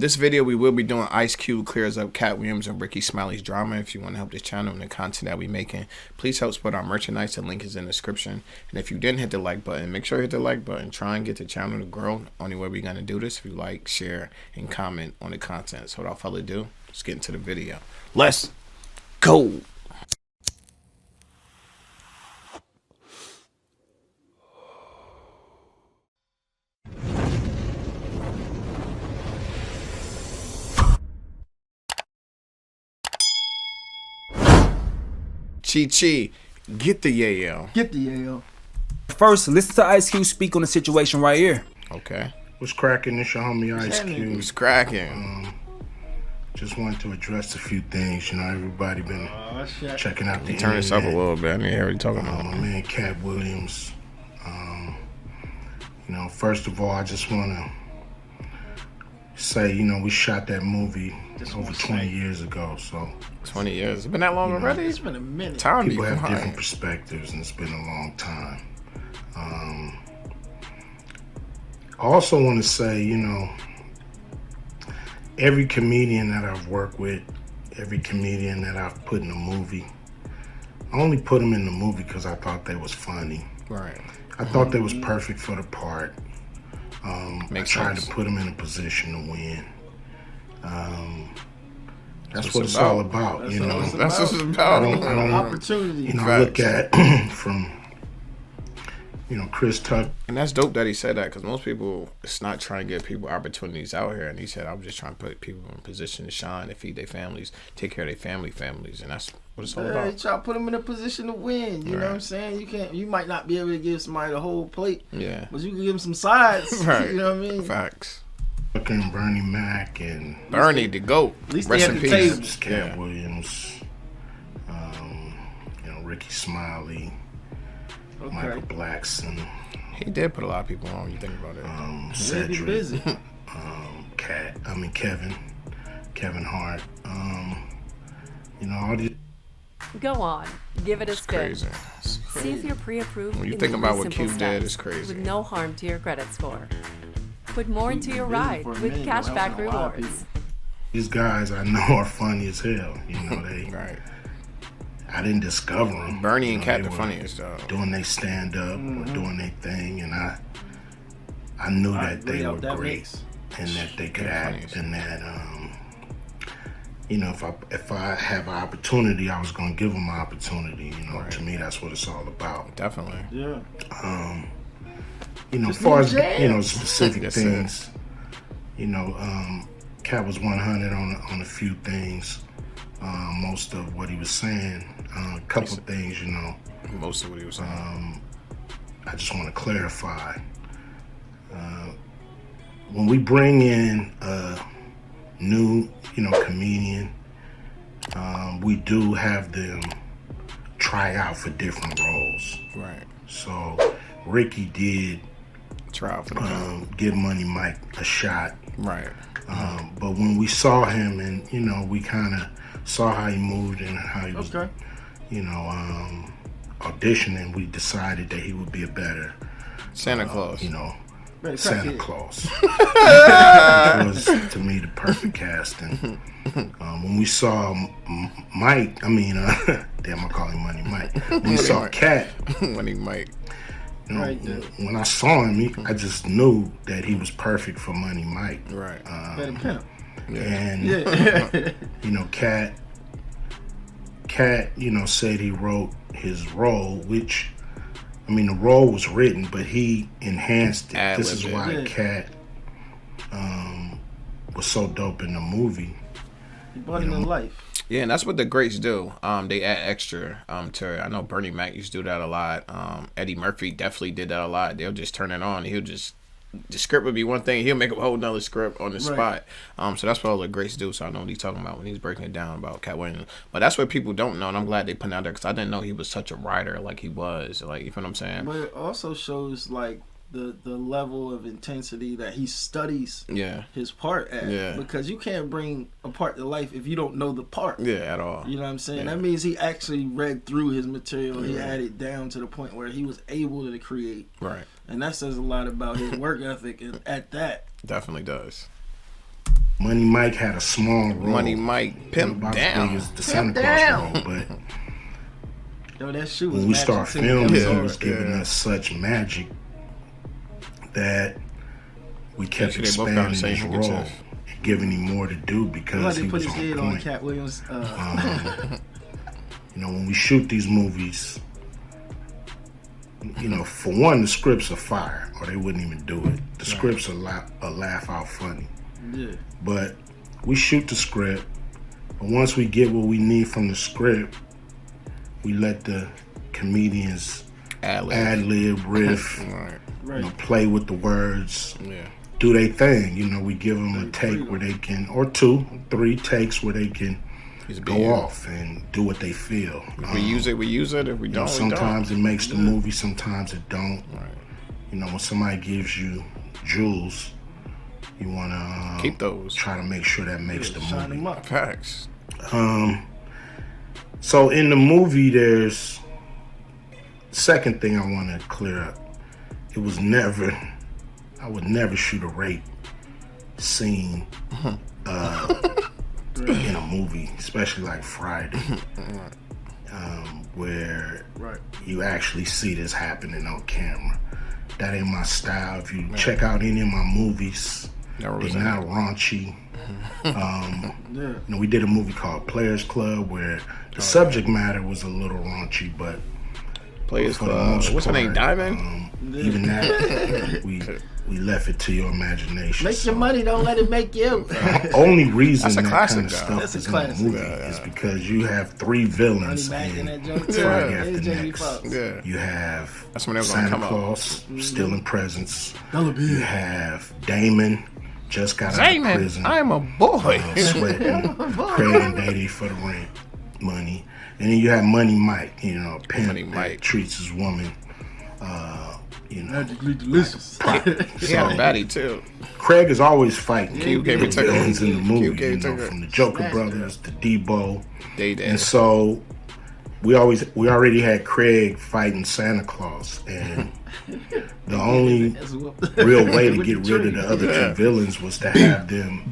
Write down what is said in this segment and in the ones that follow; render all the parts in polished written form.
This video, we will be doing Ice Cube clears up Katt Williams and Rickey Smiley's drama. If you want to help this channel and the content that we making, please help support our merchandise. The link is in the description. And if you didn't hit the like button, make sure you hit the like button. Try and get the channel to grow. Only way we're going to do this, if you like, share, and comment on the content. So without further ado, let's get into the video. Let's go. Chi, get the yayo. Get the yayo. First, listen to Ice Cube speak on the situation right here. Okay. What's cracking? This your homie Ice Cube. What's cracking? Just wanted to address a few things. You know, everybody been checking out the Turn this up a little bit. I need to hear what you're talking about. My man Katt Williams. You know, first of all, I just want to say, you know, we shot that movie over 20 years ago, so 20 years. It's been that long already? It's been a minute. Time people have different perspectives, and it's been a long time. I also want to say, you know, every comedian that I've worked with, every comedian that I've put in a movie, I only put them in the movie because I thought they was funny. Right. I thought they was perfect for the part. I tried sense. to put them in a position to win. That's what it's all about, you know. That's what it's about. I don't Opportunity. You know, I look at from, you know, Chris Tucker. And that's dope that he said that, because most people, it's not trying to give people opportunities out here. And he said, I'm just trying to put people in a position to shine, to feed their families, take care of their families. And that's what it's all You about. try to put them in a position to win. You know what I'm saying? You might not be able to give somebody the whole plate. Yeah. But you can give them some sides. Right. You know what I mean? Facts. And Bernie Mac and Bernie, the GOAT. At least Rest they in had the peace. table. Katt Williams, you know, Rickey Smiley, Michael Blackson, He did put a lot of people on when you think about it. Cedric, busy. Kevin Hart, you know, all these. Go on, give it a It's spin. crazy. See if you're pre-approved. When you in think three about what simple Cube did, steps it's crazy. With no harm to your credit score. Put more into your busy ride for a with minute, cashback helping a lot of rewards. These guys I know are funny as hell. You know, Right. I didn't discover them. Bernie and Katt they the were funniest, though. doing their stand up or doing their thing, and I knew that they were great and that they could act, and that you know, if I have an opportunity, I was gonna give them an opportunity. You know, to me, that's what it's all about. Definitely. Yeah. You know, as far as, jam. you know, specific That's things, you know, Katt was 100 on a few things. Most of what he was saying, a couple of things, you know. Most of what he was saying. I just want to clarify. When we bring in a new, you know, comedian, we do have them try out for different roles. Right. So Rickey did Trial for the job. give Money Mike a shot. Right. But when we saw him, and, you know, we kind of saw how he moved and how he was, you know, auditioning, we decided that he would be a better Santa Claus. you know, Better Santa crackhead. Claus. Which was, to me, the perfect casting. When we saw Mike, damn, I call him Money Mike. When we saw Katt, When he might. you know, when I saw him, I just knew that he was perfect for Money Mike. Right. Better pimp. And, Yeah. you know, Katt, you know, said he wrote his role, which, I mean, the role was written, but he enhanced it. This is why Yeah. Katt was so dope in the movie. He brought him to life. Yeah, and that's what the greats do. They add extra to it. I know Bernie Mac used to do that a lot. Eddie Murphy definitely did that a lot. They'll just turn it on. He'll just, the script would be one thing. He'll make a whole nother script on the spot. So that's what all the greats do. So I know what he's talking about when he's breaking it down about Katt Williams. But that's what people don't know, and I'm glad they put it out there, because I didn't know he was such a writer like he was. Like, you feel what I'm saying? But it also shows, like, the level of intensity that he studies his part at. Yeah. Because you can't bring a part to life if you don't know the part. Yeah, at all. You know what I'm saying? Yeah. That means he actually read through his material. He had it down to the point where he was able to create. Right. And that says a lot about his work ethic at that. Definitely does. Money Mike had a small role. Money Mike pimped down. The Santa Claus role, but yo, that shoe was when we start filming, it was giving us such magic that we kept expanding his role and giving him more to do because he was on point. On Katt Williams. You know, when we shoot these movies, you know, for one, the scripts are fire, or they wouldn't even do it. The scripts are laugh out funny. Yeah. But we shoot the script, but once we get what we need from the script, we let the comedians ad-lib, riff, you know, play with the words, do their thing. You know, we give them a take where they can, or 2, 3 takes where they can go off and do what they feel. If we use it, we use it. If we don't, sometimes we don't. It makes the movie, sometimes it don't. Right. You know, when somebody gives you jewels, you want to keep those. Try to make sure that makes the shine movie. Them up. Facts. So in the movie, there's second thing I want to clear up. It was never, I would never shoot a rape scene in a movie, especially like Friday, where you actually see this happening on camera. That ain't my style. If you check out any of my movies, they're not raunchy. You know, we did a movie called Players Club where the subject matter was a little raunchy, but Players Club. What's her name? Diamond. Even that, we left it to your imagination. Make your money, don't let it make you. Only reason that classic, kind of stuff is in the movie is because you have 3 villains in Friday After Next. You have Santa Claus stealing presents. You have Damon just got out of prison. I'm a boy. Sweating, praying daily for the rent money. And then you have Money Mike, you know, a pimp that treats his woman, you know, magically delicious. He had a baddie too. Craig is always fighting villains in the movie, you know, from the Joker brothers to Debo. And so we already had Craig fighting Santa Claus, and the only real way to get rid of the other 2 villains was to have them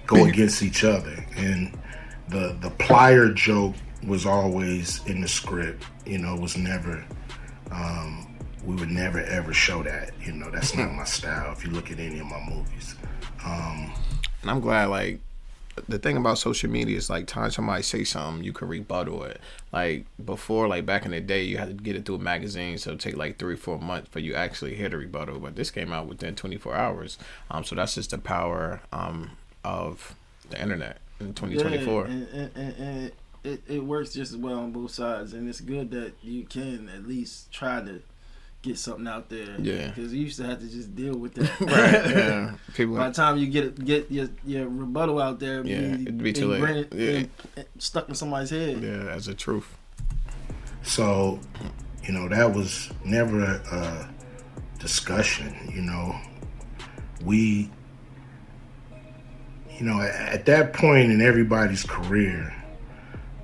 go against each other. And the plier joke was always in the script. You know, it was never, we would never ever show that. You know, that's not my style if you look at any of my movies. And I'm glad, like, the thing about social media is, like, time somebody say something, you can rebuttal it. Like, before, like, back in the day, you had to get it through a magazine, so it take, like, 3 or 4 months for you actually hear the rebuttal. But this came out within 24 hours. So that's just the power of the internet in 2024. And it works just as well on both sides, and it's good that you can at least try to get something out there. Yeah. Because you used to have to just deal with that. Right. Yeah. People. By the time you get your rebuttal out there, it'd be too late. Stuck in somebody's head. Yeah, as a truth. So, you know, that was never a discussion. You know, we, you know, at that point in everybody's career,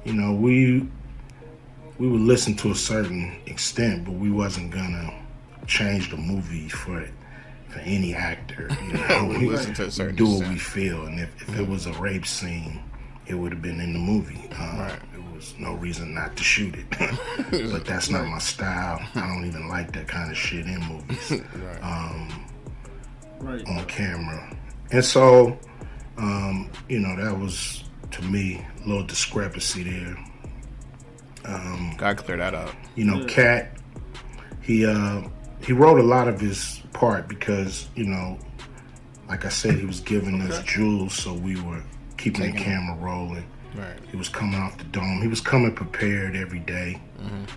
you know, we would listen to a certain extent, but we wasn't gonna change the movie for any actor. You know, we listen to a certain do extent. what we feel, and if it was a rape scene, it would have been in the movie. There was no reason not to shoot it, but that's not my style. I don't even like that kind of shit in movies, on camera. And so, you know, that was, to me, a little discrepancy there. Gotta clear that up. You know, Katt, he wrote a lot of his part because, you know, like I said, he was giving us jewels, so we were keeping the camera rolling. Right. He was coming off the dome. He was coming prepared every day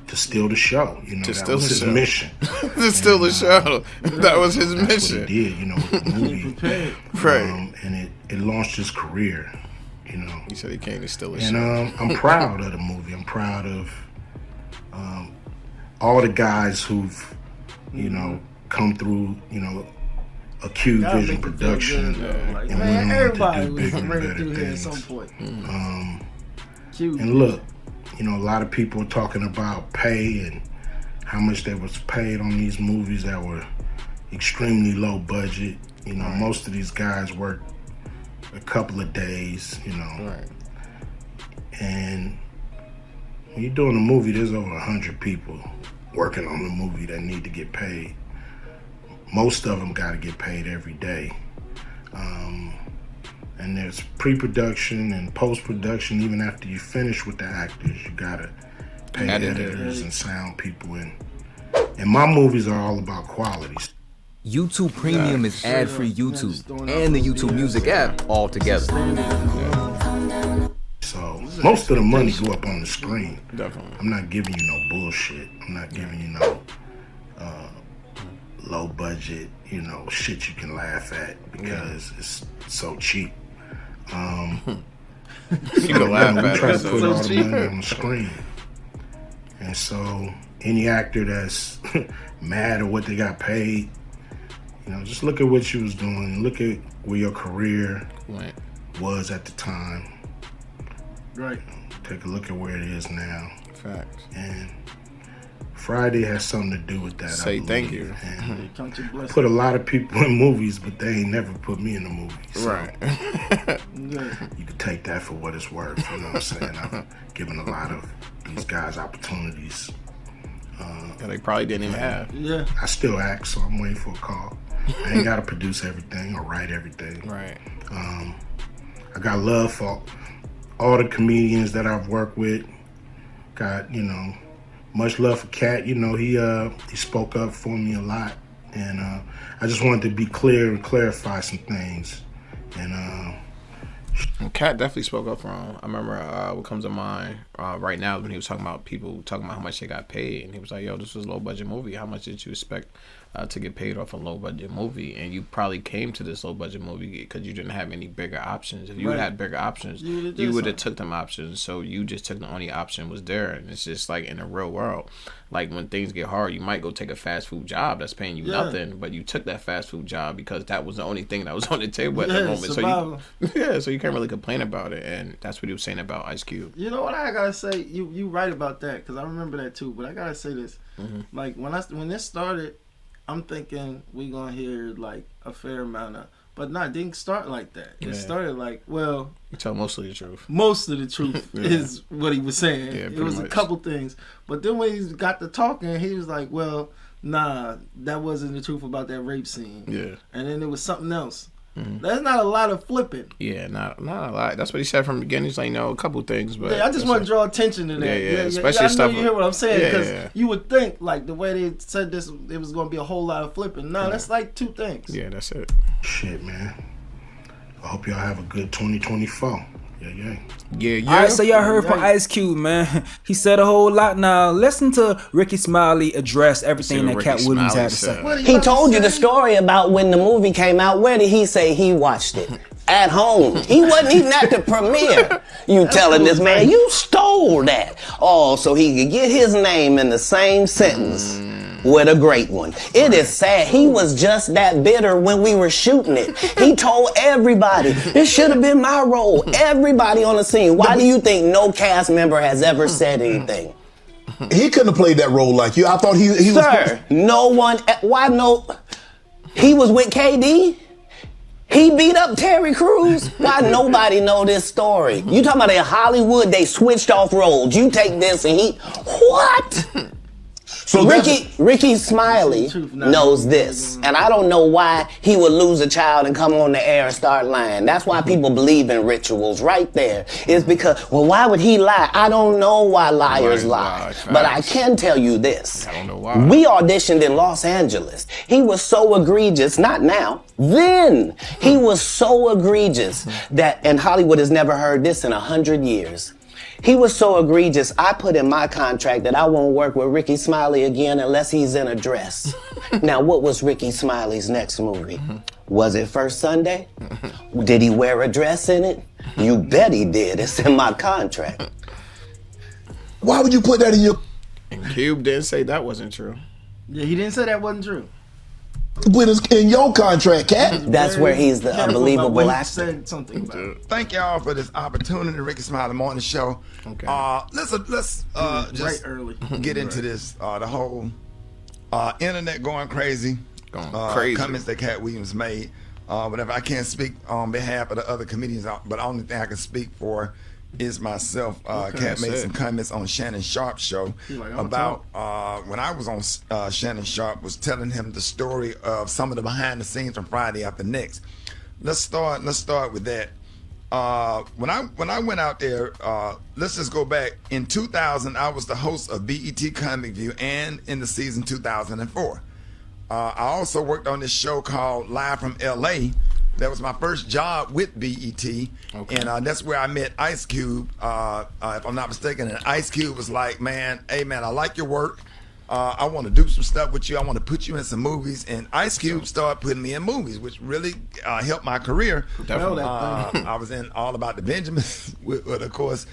to steal the show. You know, that was his mission. To steal the show. That was his mission. That's what he did, you know, with the movie. Right. And it launched his career. You know, he said he came to steal his show. And I'm proud of the movie. I'm proud of all the guys who've, you know, come through, you know, Acute Vision Production, and went on to do bigger and better things. At some point. And look, you know, a lot of people are talking about pay and how much they was paid on these movies that were extremely low budget. You know, most of these guys work a couple of days, you know. Right. And when you're doing a movie, there's over 100 people working on the movie that need to get paid. Most of them got to get paid every day. And there's pre-production and post-production. Even after you finish with the actors, you got to pay editors and sound people. And my movies are all about quality. YouTube Premium is ad-free YouTube and the YouTube Music app all together. So most of the money go up on the screen. Definitely. I'm not giving you no bullshit. I'm not giving you no low budget, you know, shit you can laugh at because it's so cheap. You can laugh we at try it. to put all the money on the screen. And so any actor that's mad at what they got paid, you know, just look at what you was doing. Look at where your career was at the time. Right. Take a look at where it is now. Facts. And Friday has something to do with that. Say thank you. And I put a lot of people in movies, but they ain't never put me in a movie. So Right. you can take that for what it's worth. You know what I'm saying? I've given a lot of these guys opportunities. Yeah, they probably didn't even have. Yeah. I still act, so I'm waiting for a call. I ain't got to produce everything or write everything. Right. I got love for all the comedians that I've worked with. Got, you know, much love for Katt. You know, he spoke up for me a lot. And I just wanted to be clear and clarify some things. And Katt definitely spoke up for him. I remember what comes to mind right now when he was talking about people talking about how much they got paid, and he was like, "Yo, this was a low budget movie. How much did you expect to get paid off a low budget movie?" And you probably came to this low budget movie because you didn't have any bigger options. If you had bigger options, you would have took them options. So you just took the only option was there, and it's just like in the real world. Like when things get hard, you might go take a fast food job that's paying you nothing, but you took that fast food job because that was the only thing that was on the table at the moment. Survival. So you can't really complain about it, and that's what he was saying about Ice Cube. You know what I gotta say? You right about that because I remember that too. But I gotta say this: like when this started, I'm thinking we gonna hear like a fair amount of, but it didn't start like that. It started like, well, You tell mostly the truth. most of the truth is what he was saying. Yeah, it was much. a couple things, but then when he got to talking, he was like, well, nah, that wasn't the truth about that rape scene. Yeah. And then there was something else. That's not a lot of flipping. Yeah, not a lot. That's what he said from the beginning. He's like, a couple things, but Yeah, I just want to draw attention to that. Yeah. Especially I know stuff. you hear what I'm saying because Yeah. you would think like the way they said this, it was going to be a whole lot of flipping. No, that's like two things. Yeah, that's it. shit, man. I hope y'all have a good 2024. Yeah. Yeah. All right, so y'all heard from Ice Cube, man. He said a whole lot. Now listen to Rickey Smiley address everything that Rickey Katt Williams Smiley had to say. said. What are He about to told you the say? story about when the movie came out. Where did he say he watched it? At home. He wasn't even at the premiere. You telling this man, you stole that. Oh, so he could get his name in the same sentence with a great one. It is sad. He was just that bitter when we were shooting it. He told everybody, this should have been my role. Everybody on the scene. Why do you think no cast member has ever said anything? He couldn't have played that role like you. I thought he was. Sir, no one, why no, he was with KD? He beat up Terry Crews? Why nobody know this story? You talking about in Hollywood, they switched off roles. You take this and he, what? So Rickey Smiley knows this, and I don't know why he would lose a child and come on the air and start lying. That's why people believe in rituals right there. It's because, well, why would he lie? I don't know why liars lie. But I can tell you this. I don't know why. We auditioned in Los Angeles. He was so egregious, not now, then. He was so egregious that, and Hollywood has never heard this in 100 years. He was so egregious, I put in my contract that I won't work with Rickey Smiley again unless he's in a dress. Now, what was Rickey Smiley's next movie? Was it First Sunday? Did he wear a dress in it? You bet he did. It's in my contract. Why would you put that in your? And Cube didn't say that wasn't true. Yeah, he didn't say that wasn't true. Put it in your contract, Katt. That's where he's the Careful unbelievable about what he actor. said something about it. Thank y'all for this opportunity, Rickey Smiley Morning Show. Okay. Let's Right just early. get into this. The whole internet going crazy. Going crazy. Comments that Katt Williams made. whatever. I can't speak on behalf of the other comedians, but the only thing I can speak for is myself. Katt made some comments on Shannon Sharp's show about when I was on Shannon Sharp, was telling him the story of some of the behind the scenes from Friday After Next. Let's start with that. When I went out there, let's just go back. In 2000, I was the host of BET Comic View, and in the season 2004. I also worked on this show called Live from LA. That was my first job with BET, and that's where I met Ice Cube, if I'm not mistaken. And Ice Cube was like, man, hey man, I like your work. I want to do some stuff with you. I want to put you in some movies. And Ice Cube started putting me in movies, which really helped my career. Definitely. I was in All About the Benjamins, of course,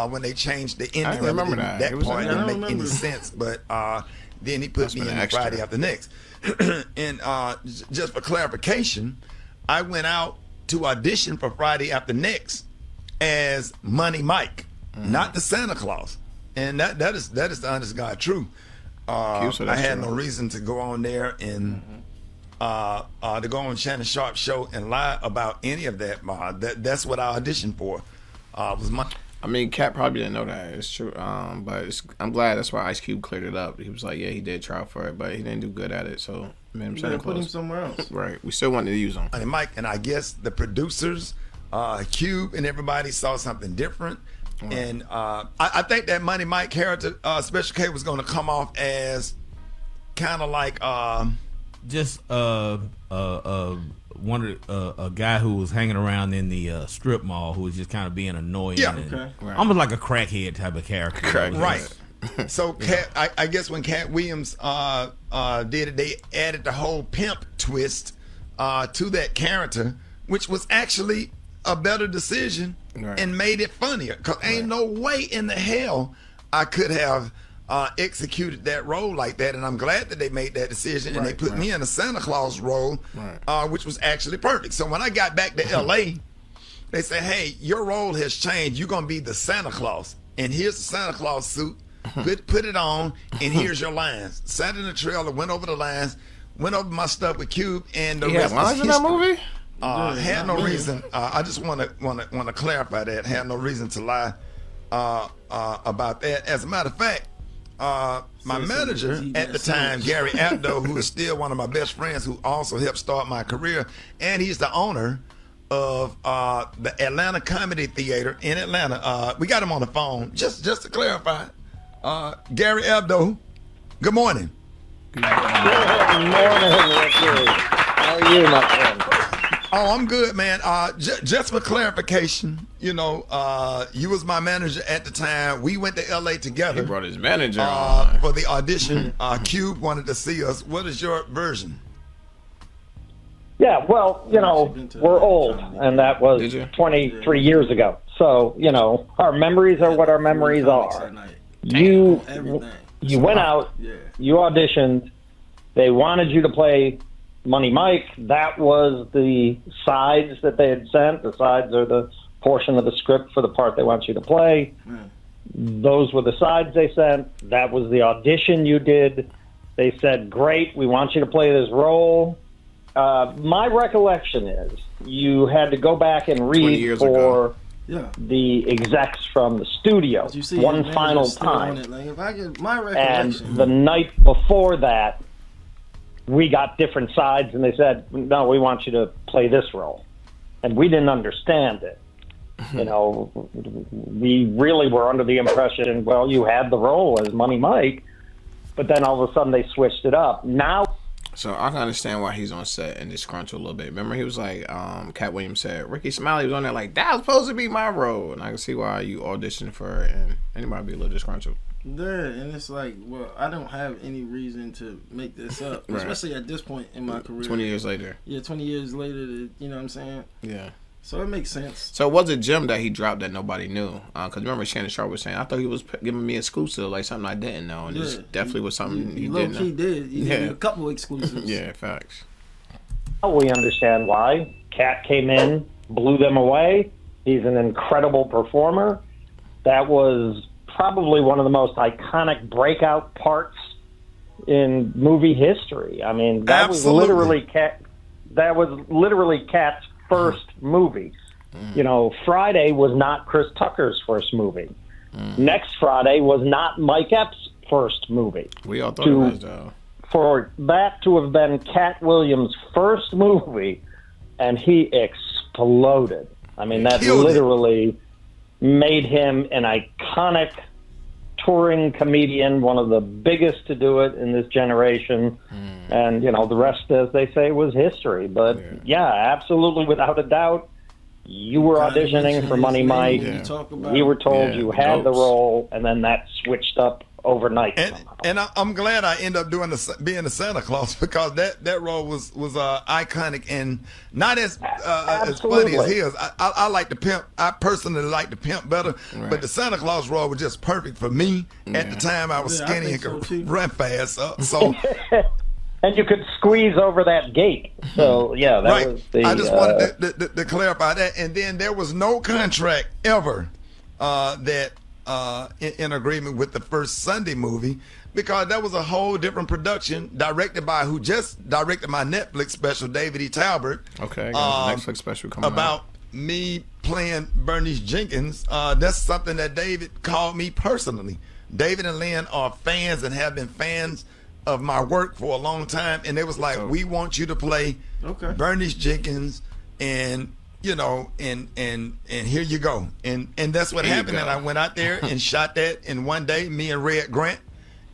when they changed the ending. I remember that. That part didn't make any sense, but then he put me in Friday After Next. And just for clarification, I went out to audition for Friday After Next as Money Mike, not the Santa Claus. And that is the honest God truth. I had no reason to go on there and to go on Shannon Sharp's show and lie about any of that. That's what I auditioned for. Was my. I mean, Katt probably didn't know that. It's true. But I'm glad that's why Ice Cube cleared it up. He was like, yeah, he did try for it, but he didn't do good at it. So, man, put him somewhere else. Right. We still wanted to use him. And Mike, and I guess the producers, Cube and everybody saw something different. Right. And I think that Money Mike character, Special K, was going to come off as kind of like just a guy who was hanging around in the strip mall who was just kind of being annoying. Yeah, and almost like a crackhead type of character. Right. So Katt, I guess when Katt Williams did it, they added the whole pimp twist to that character, which was actually a better decision and made it funnier. Because ain't no way in the hell I could have executed that role like that, and I'm glad that they made that decision and they put me in a Santa Claus role, which was actually perfect. So when I got back to LA, they said, hey, your role has changed. You're gonna be the Santa Claus, and here's the Santa Claus suit. Put it on, and here's your lines. Sat in the trailer, went over the lines, went over my stuff with Cube, and the rest was history. In that movie? Had no reason. I just want to clarify that. Had no reason to lie about that. As a matter of fact, my manager at the time, Gary Abdo, who is still one of my best friends, who also helped start my career, and he's the owner of the Atlanta Comedy Theater in Atlanta. We got him on the phone. Just to clarify, Gary Abdo, good morning. Good morning, Rickey. How are you, my friend? Oh, I'm good, man. Just for clarification, you was my manager at the time. We went to LA together. He brought his manager on. For the audition. Cube wanted to see us. What is your version? Yeah, well, we're old, and that was 23 years ago. So, our memories are what our memories are. You went out, you auditioned, they wanted you to play Money Mike. That was the sides that they had sent. The sides are the portion of the script for the part they want you to play. Those were the sides they sent. That was the audition you did. They said, great, we want you to play this role. My recollection is you had to go back and read for the execs from the studio one final time. And the night before that, we got different sides, and they said, no, we want you to play this role. And we didn't understand it. We really were under the impression, well, you had the role as Money Mike, but then all of a sudden they switched it up. Now, so I can understand why he's on set and disgruntled a little bit. Remember, he was like, Katt Williams said, Rickey Smiley was on there like, that was supposed to be my role. And I can see why you auditioned for it, and anybody be a little disgruntled. Yeah, and it's like, well, I don't have any reason to make this up, especially at this point in my career. 20 years later. Yeah, 20 years later, you know what I'm saying? Yeah. So it makes sense. So was it Jim that he dropped that nobody knew? Because remember Shannon Sharp was saying, I thought he was giving me exclusive, like something I didn't know. And this definitely was something he didn't know. He did. He did a couple exclusives. Yeah, facts. We understand why. Katt came in, blew them away. He's an incredible performer. That was probably one of the most iconic breakout parts in movie history. I mean, that was literally Katt. that was literally Katt's first movie. You know, Friday was not Chris Tucker's first movie. Next Friday was not Mike Epps' first movie. We all thought it was, though. For that to have been Katt Williams' first movie, and he exploded. I mean, that literally made him an iconic touring comedian, one of the biggest to do it in this generation. And, you know, the rest, as they say, was history. But, yeah, absolutely, without a doubt, you were auditioning for Money Mike. You were told you had the role, and then that switched up overnight. And I'm glad I ended up doing being the Santa Claus, because that role was iconic and not as funny as his. I like the pimp. I personally like the pimp better, but the Santa Claus role was just perfect for me. At the time, I was skinny and could run fast, so. And you could squeeze over that gate. So, yeah, that was the... I just wanted to clarify that. And then there was no contract ever that in agreement with the first Sunday movie, because that was a whole different production directed by who just directed my Netflix special, David E. Talbert. Okay, Netflix special coming about me playing Bernice Jenkins. That's something that David called me personally. David and Lynn are fans and have been fans of my work for a long time, and it was like, we want you to play Bernice Jenkins, and you know, and here you go, and that's what happened. And I went out there and shot that in one day, me and Red Grant,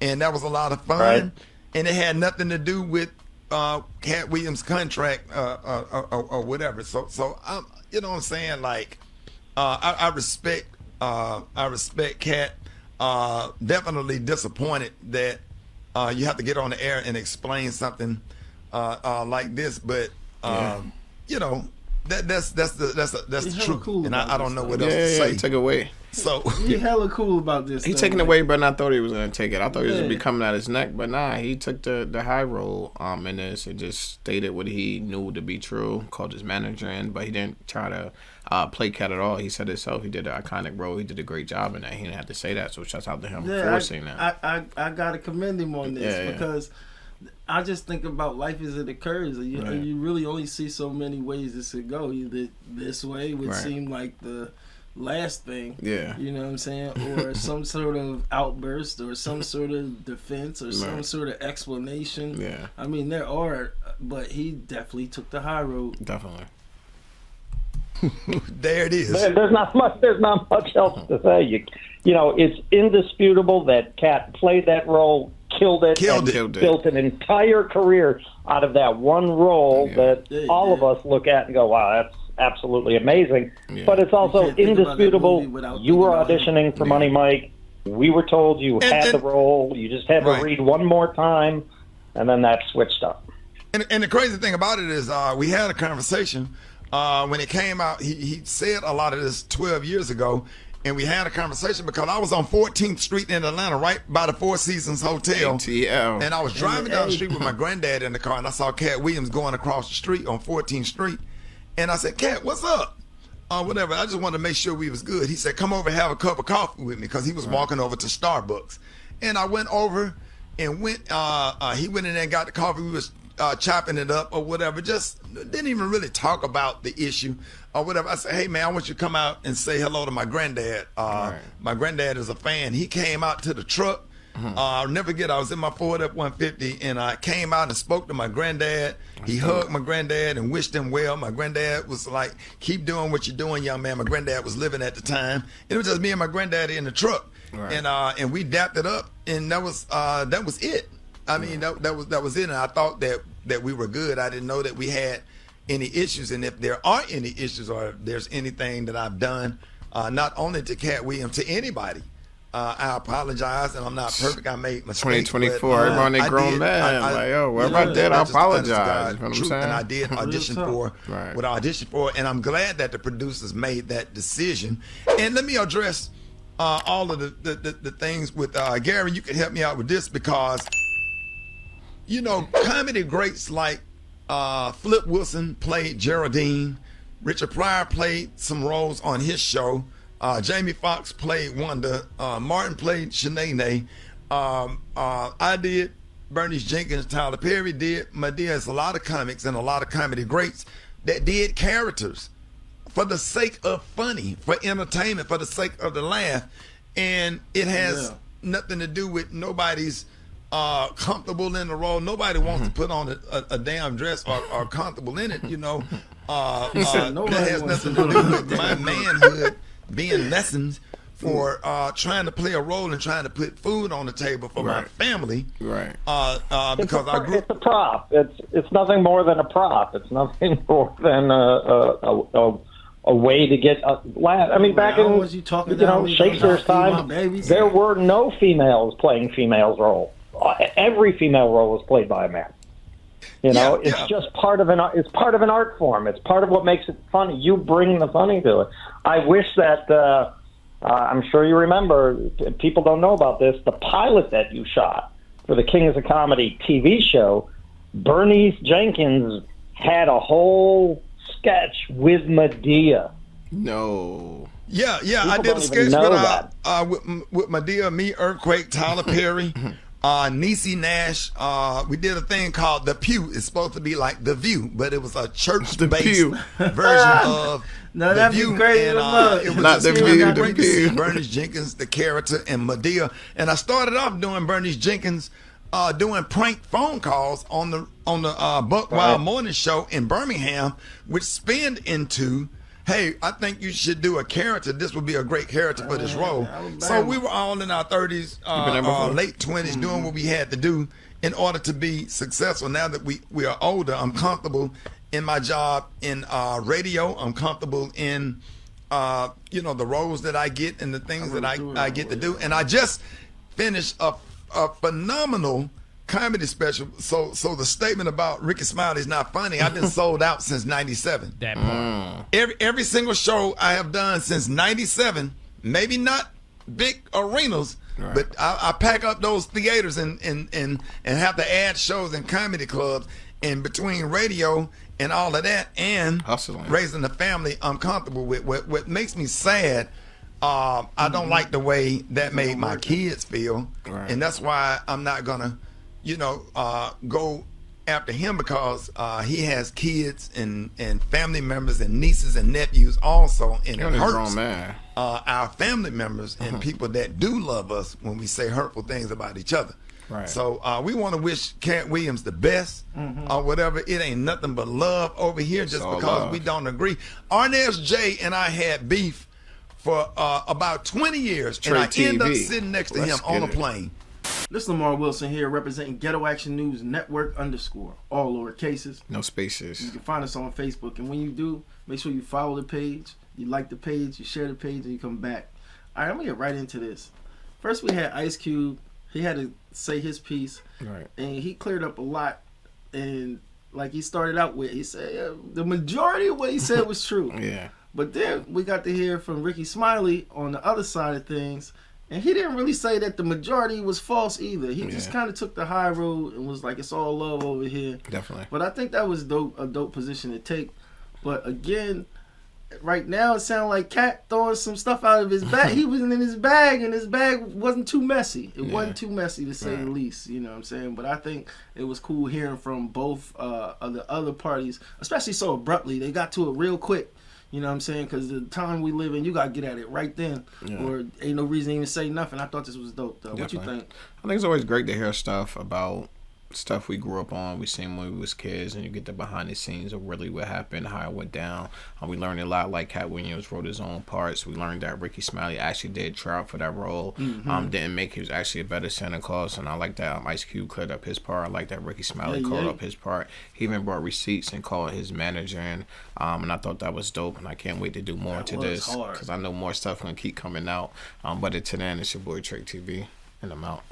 and that was a lot of fun. And it had nothing to do with Katt Williams' contract or whatever. So you know what I'm saying? Like, I respect Katt. Definitely disappointed that you have to get on the air and explain something like this, but you know, that's the truth, cool, and I don't know what else to say. He took it away. So he hella cool about this. He taking it away, but I thought he was gonna take it. I thought he was gonna be coming out his neck, but nah, he took the high roll in this and just stated what he knew to be true. Called his manager in, but he didn't try to play Katt at all. He said himself he did an iconic role. He did a great job in that. He didn't have to say that. So shouts out to him for saying that. I gotta commend him on this because I just think about life as it occurs. You really only see so many ways this could go. Either this way would seem like the last thing, you know what I'm saying, or some sort of outburst, or some sort of defense, or some sort of explanation. I mean, there are, but he definitely took the high road. Definitely. There it is. There's not much else to say. You know, it's indisputable that Katt played that role, killed it, built an entire career out of that one role that all of us look at and go, wow, that's absolutely amazing. But it's also indisputable. You were auditioning for Money Mike. We were told you had the role. You just had to read one more time, and then that switched up. And the crazy thing about it is we had a conversation when it came out. He said a lot of this 12 years ago, and we had a conversation because I was on 14th Street in Atlanta, right by the Four Seasons Hotel. ATL. And I was driving down the street with my granddad in the car, and I saw Katt Williams going across the street on 14th Street. And I said, Katt, what's up? Whatever. I just wanted to make sure we was good. He said, come over and have a cup of coffee with me, because he was walking over to Starbucks. And I went over and he went in there and got the coffee. We was chopping it up or whatever. Just didn't even really talk about the issue or whatever. I said, hey, man, I want you to come out and say hello to my granddad. My granddad is a fan. He came out to the truck. I'll never forget, I was in my Ford F-150, and I came out and spoke to my granddad. He hugged my granddad and wished him well. My granddad was like, keep doing what you're doing, young man. My granddad was living at the time. It was just me and my granddad in the truck. And we dapped it up, and that was it. I mean, that was it. And I thought that we were good. I didn't know that we had any issues. And if there are any issues, or if there's anything that I've done, not only to Katt Williams, to anybody, I apologize, and I'm not perfect. I made mistakes. 2024, everybody grown man. Like, yo, whatever I did, I apologize. You know what I'm saying? And I did audition for what I auditioned for, and I'm glad that the producers made that decision. And let me address all of the things with Gary. You can help me out with this, because, you know, comedy greats like Flip Wilson played Geraldine. Richard Pryor played some roles on his show. Jamie Foxx played Wanda. Martin played Shanae. I did Bernice Jenkins, Tyler Perry did. Madea has a lot of comics and a lot of comedy greats that did characters for the sake of funny, for entertainment, for the sake of the laugh. And it has nothing to do with nobody's comfortable in the role. Nobody wants to put on a damn dress or comfortable in it, you know. That has nothing to do with my manhood being lessened for trying to play a role and trying to put food on the table for my family. Right. Because I grew. It's a prop. It's nothing more than a prop. It's nothing more than a way to get a laugh. I mean, back in Shakespeare's time, there were no females playing females' roles. Every female role was played by a man. You know, it's just part of an art form. It's part of what makes it funny. You bring the funny to it. I wish that I'm sure you remember. People don't know about this. The pilot that you shot for the Kings of Comedy TV show, Bernice Jenkins had a whole sketch with Madea. No. Yeah, People I did a don't even sketch know with Madea, me, Earthquake, Tyler Perry, Niecy Nash. We did a thing called The Pew. It's supposed to be like The View, but it was a church-based version of The View. And it was not The View, The great to see View. Bernice Jenkins, the character, and Madea. And I started off doing Bernice Jenkins doing prank phone calls on the Buck Wild Morning Show in Birmingham, which spinned into, hey, I think you should do a character. This would be a great character for this role. So we were all in our 30s, late 20s, doing what we had to do in order to be successful. Now that we are older, I'm comfortable in my job in radio. I'm comfortable in the roles that I get and the things that I get to do. And I just finished a phenomenal comedy special. So the statement about Rickey Smiley is not funny. I've been sold out since '97. That part. Every single show I have done since '97, maybe not big arenas, but I pack up those theaters and have to add shows in comedy clubs. And between radio and all of that and raising the family, I'm comfortable with. What makes me sad, I don't like the way that made my kids feel, and that's why I'm not gonna, go after him, because he has kids and family members and nieces and nephews also, and it hurts our family members and people that do love us when we say hurtful things about each other. Right. So we want to wish Katt Williams the best or whatever. It ain't nothing but love over here just because we don't agree. Arnez J and I had beef for about 20 years, and I end up sitting next to him on a plane. This is Lamar Wilson here, representing Ghetto Action News Network _, all lower cases. No spaces. You can find us on Facebook, and when you do, make sure you follow the page, you like the page, you share the page, and you come back. All right, I'm going to get right into this. First, we had Ice Cube. He had to say his piece, and he cleared up a lot. And like he started out with, he said the majority of what he said was true. But then we got to hear from Rickey Smiley on the other side of things, and he didn't really say that the majority was false either. He just kind of took the high road and was like, it's all love over here. Definitely. But I think that was a dope position to take. But again, right now it sounded like Katt throwing some stuff out of his bag. He was in his bag, and his bag wasn't too messy. It wasn't too messy, to say the least. You know what I'm saying? But I think it was cool hearing from both of the other parties, especially so abruptly. They got to it real quick. You know what I'm saying? Because the time we live in, you got to get at it right then. Or ain't no reason to even say nothing. I thought this was dope, though. What you think? I think it's always great to hear stuff about stuff we grew up on, we seen when we was kids, and you get the behind the scenes of really what happened, how it went down. We learned a lot, like Katt Williams wrote his own parts. We learned that Rickey Smiley actually did try out for that role. Didn't make, he was actually a better Santa Claus, and I like that Ice Cube cleared up his part. I like that Rickey Smiley called up his part. He even brought receipts and called his manager in, and I thought that was dope, and I can't wait to do more to this, because I know more stuff gonna keep coming out. But until then, it's your boy Trek TV, and I'm out.